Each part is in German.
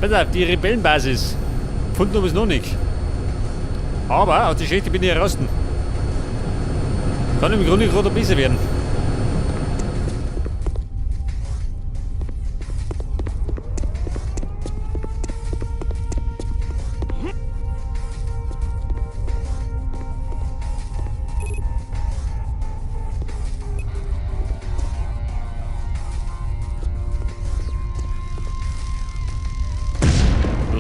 Pass auf, die Rebellenbasis. Gefunden habe ich es noch nicht. Aber aus der Geschichte bin ich heraus. Kann im Grunde gerade besser werden.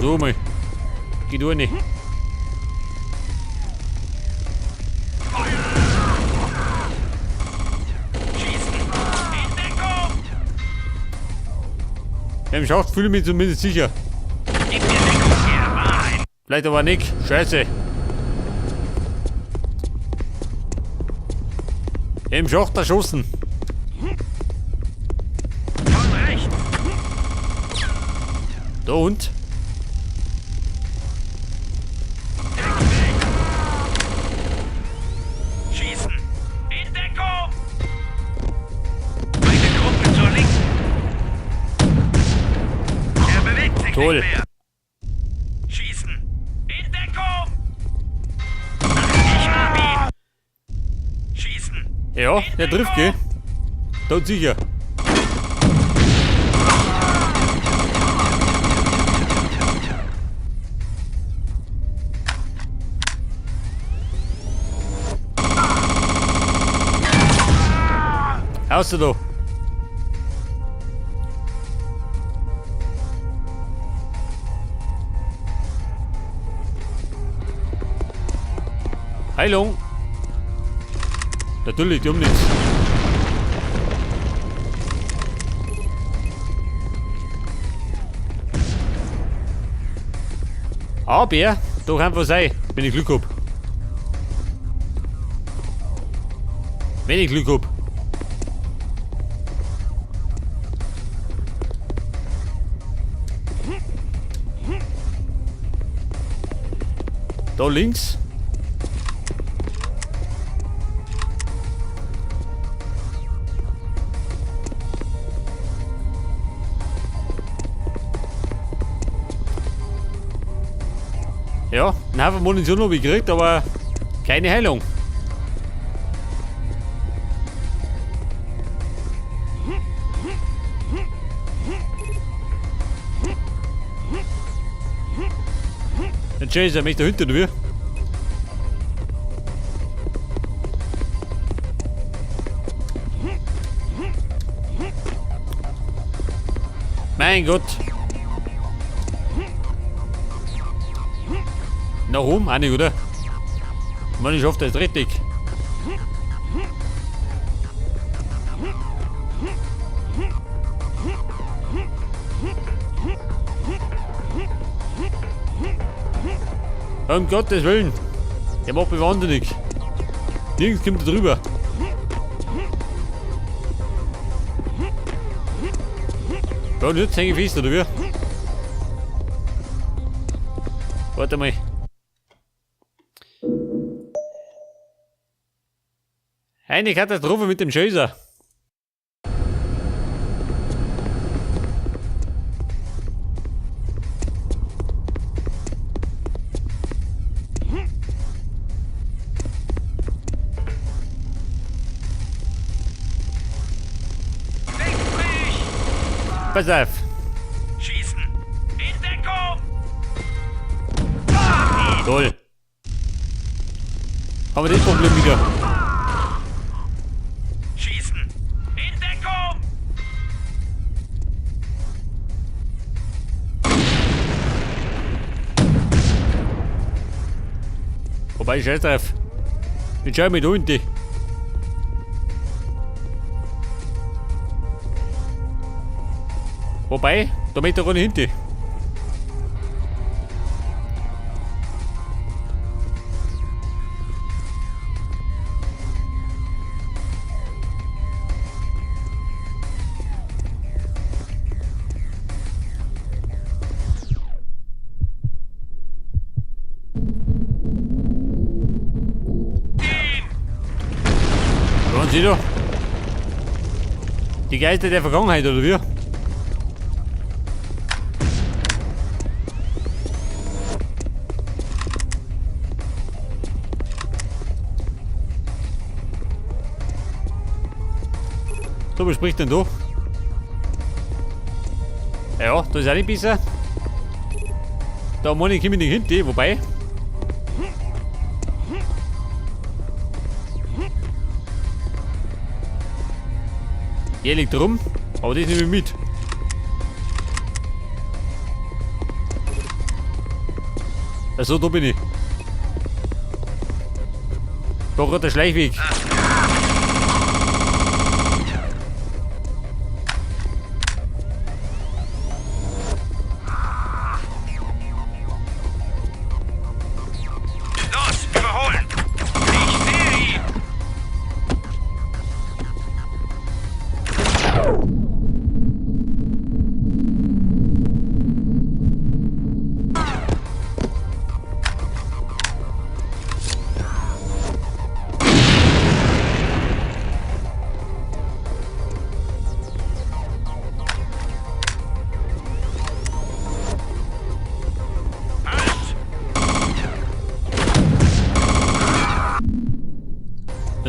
So mal. Geht auch nicht. Im Schacht fühle ich mich zumindest sicher. Vielleicht aber nicht. Scheiße. Im Schacht erschossen. Da und? Schießen! In Deckung! Meine Gruppe zur Linken! Er bewegt sich Toll. nicht mehr! Schießen! In Deckung! Ich hab ihn! Schießen! Ja, der trifft, gell? Da sicher. Außer da. Heilung. Natürlich, die haben nichts. Aber, da kann was sein, wenn ich Glück hab. Wenn ich Glück hab. Da links. Ja, einen Haufen Munition habe ich gekriegt, aber keine Heilung. Der Chaser mich da hinten wir. Mein Gott. Nach oben auch nicht, oder? Man, ich hoffe, das ist richtig. Um Gottes Willen. Der macht mich wahnsinnig. Nirgends kommt er drüber. Ja, und jetzt hänge ich fest, oder wie? Warte mal. Eine Katastrophe mit dem Chaser. Pass auf. Schießen! In Deckung! Toll. Haben wir das Problem wieder. Schießen! In Deckung! Wobei, scheiß drauf. Jetzt schau mich da hinten. Wobei, da mit der Runde hinten. Hören Sie doch. Die Geister der Vergangenheit, oder wie? So, was spricht denn da? Ja, da ist auch nicht besser. Da meine ich, komme ich nicht hinter, wobei. Er liegt rum, aber das nehme ich mit. Also, da bin ich. Da geht der Schleichweg. Los, überholen! Ich sehe ihn!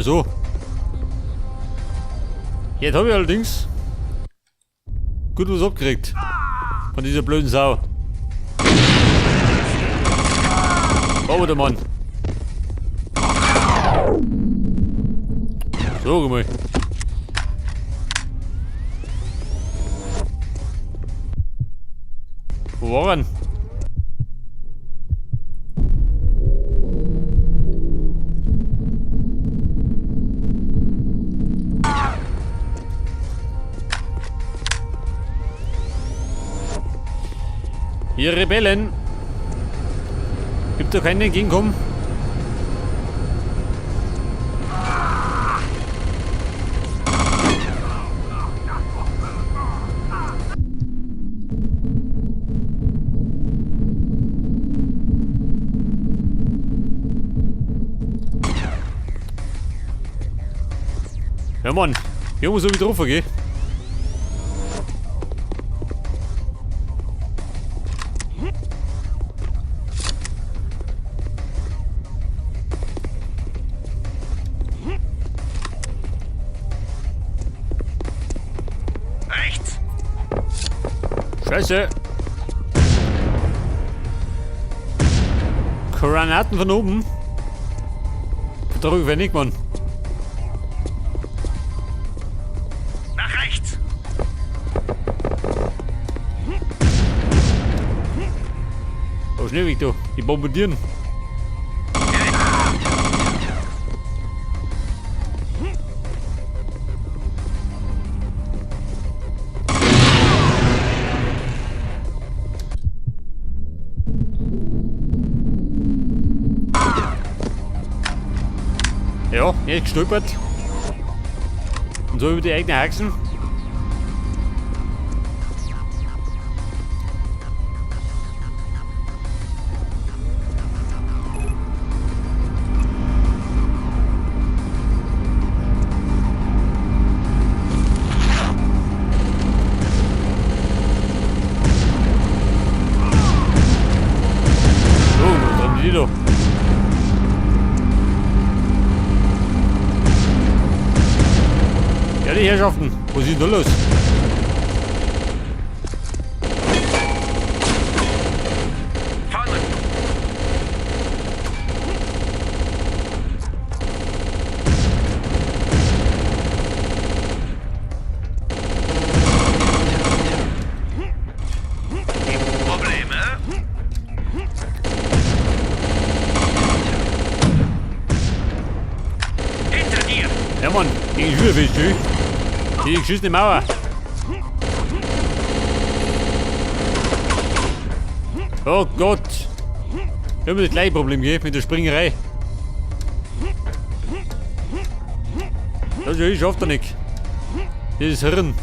So. Jetzt habe ich allerdings gut was abgekriegt. Von dieser blöden Sau. Oh, der Mann. So, guck mal. Wo war er? Ihr Rebellen! Gibt doch keinen entgegenkommen. Ja Mann, hier muss so wieder drauf gehen. Rechts! Scheiße! Granaten von oben. Darüber nicht, Mann. Nach rechts! Oh, schnell weg, du. Die bombardieren. Ja, er ist gestolpert. Und so über die eigenen Haxen. So, was haben die da? Ja, die Herrschaften, was ist denn da los? Vorne! Probleme? Hinter dir! Ja Mann, gegen die Höhe willst du? Die geschissene Mauer. Oh Gott. Wir haben das gleiche Problem gegeben mit der Springerei. Das schafft er nicht. Dieses Hirn.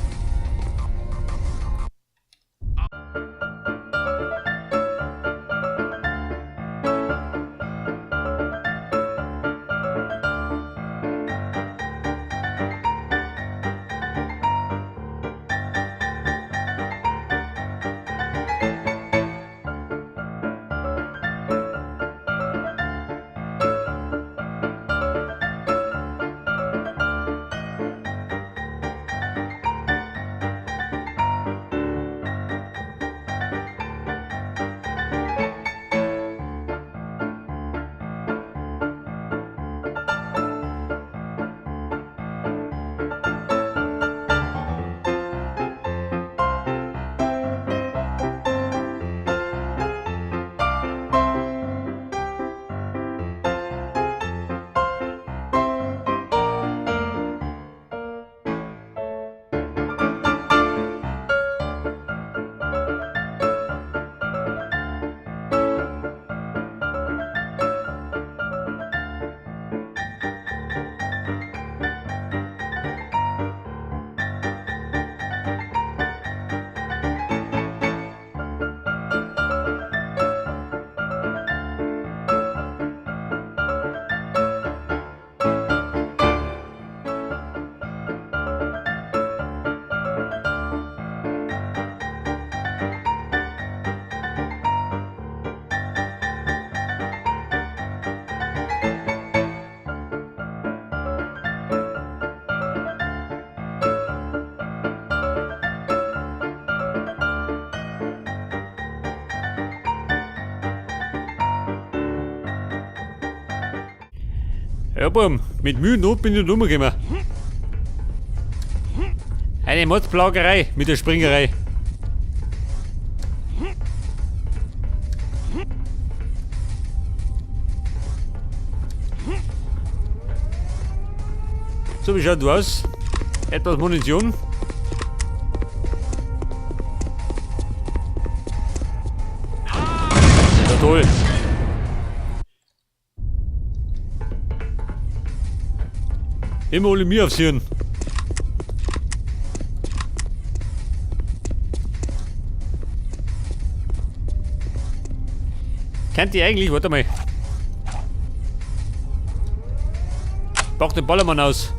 Ja, Bum, mit Mühe und Not bin ich nicht rumgekommen. Eine Mordsplagerei mit der Springerei. So, wie schaut du aus? Etwas Munition. Ja, toll. Immer alle mir aufs Hirn. Kennt ihr eigentlich? Warte mal. Pack den Ballermann aus.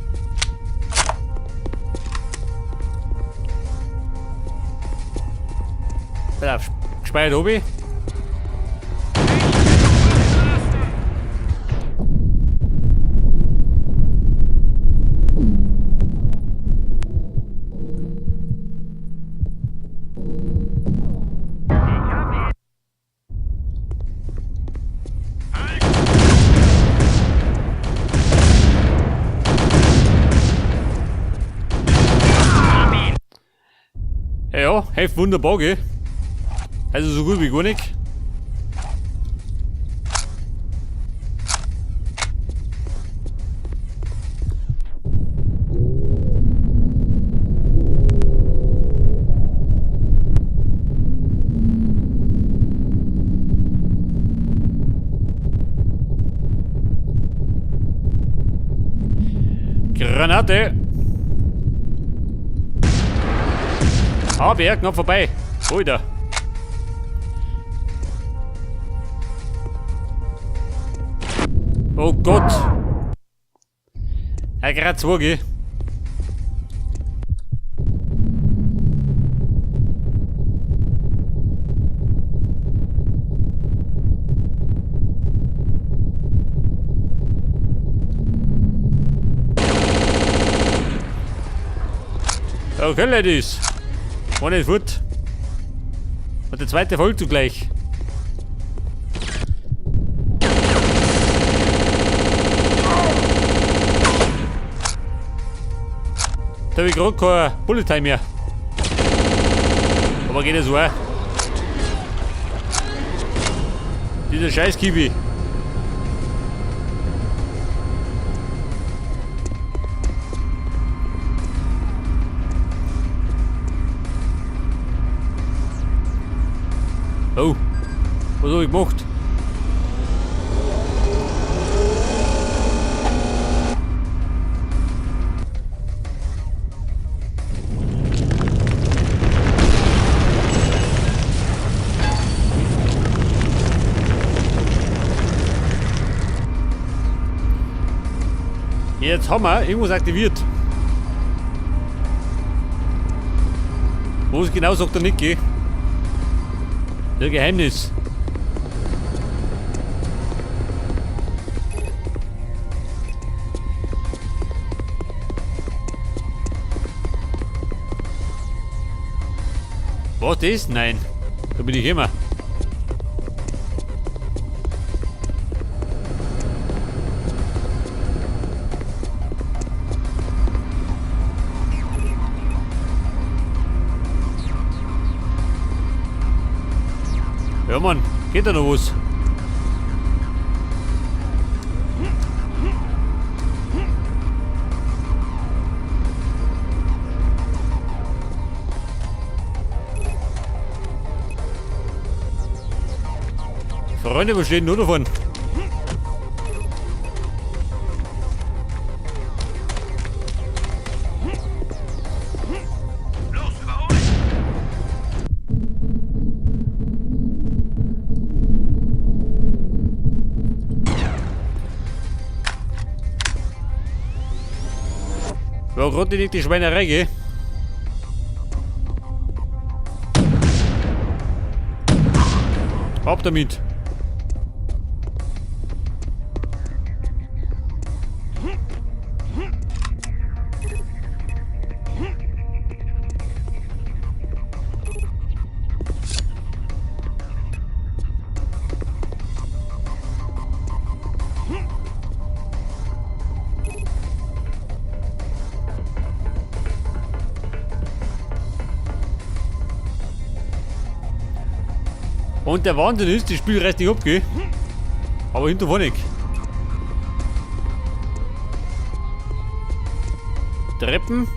Pass auf, gespeichert oben. Ja, hilft wunderbar, gell? Also so gut wie gar nicht. Granate! Ah, Berg, noch vorbei. Alter. Oh Gott. Er gerade zwei, gell? Okay, Ladies. One ist gut. Und der zweite folgt zugleich. Da habe ich gerade kein Bullet Time mehr. Aber geht ja so auch. Dieser scheiß Kiwi. Oh, was habe ich gemacht? Jetzt haben wir irgendwas aktiviert. Wo es genau sagt er nicht, gell? Der Geheimnis. Was ist? Nein. Da bin ich immer. Ja, Mann, geht da noch was? Freunde, was steht denn nur davon? Los, überholen! War gerade nicht die Schweinerei, gell? Ab damit! Und der Wahnsinn ist, das Spiel reißt nicht ab, gell? Aber hinter vorne. Treppen.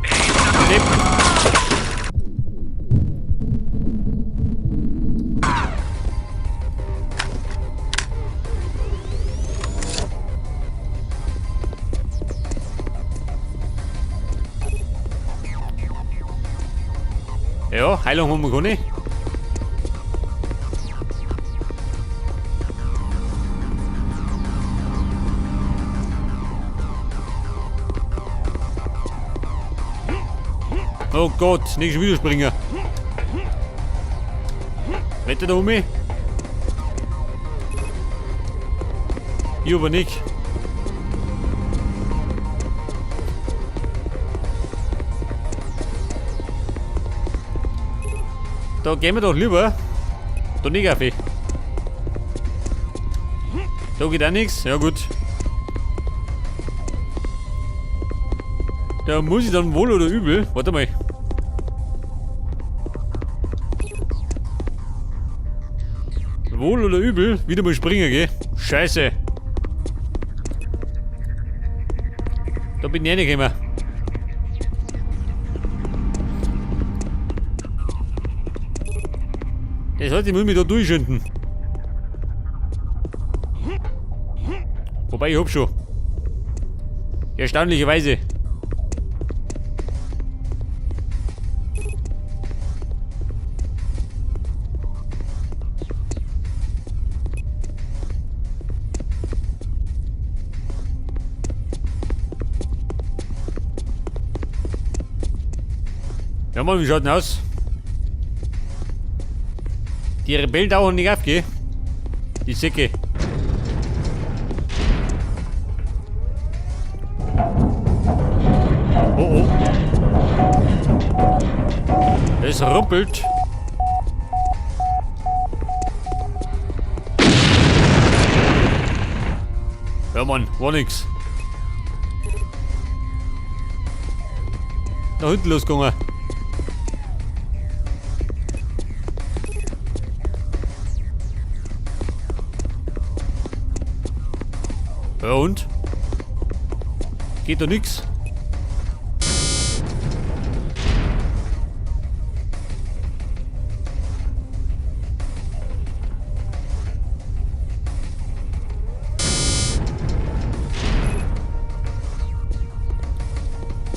Treppen. Ja, Heilung haben wir gar nicht. Oh Gott, nicht schon wieder springen. Wetter da um mich. Ich aber nicht. Da gehen wir doch lieber. Da nicht auf. Da geht auch nichts. Ja gut. Da muss ich dann wohl oder übel. Warte mal. Wohl oder übel wieder mal springen, gell? Scheiße. Da bin ich reingekommen. Das heißt, ich muss mich da durchschinden. Wobei, ich hab schon. Erstaunlicherweise. Ja, Mann, wie schaut denn aus? Die Rebellen dauern nicht auf, gell? Die Säcke. Oh oh. Es rumpelt. Ja, Mann, war nix. Nach hinten losgegangen. Ja und? Geht doch nix.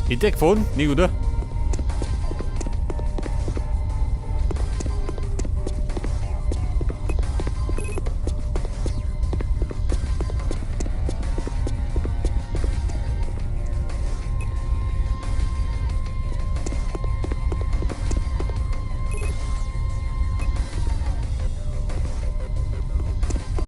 Hintergefahren? Nicht, oder?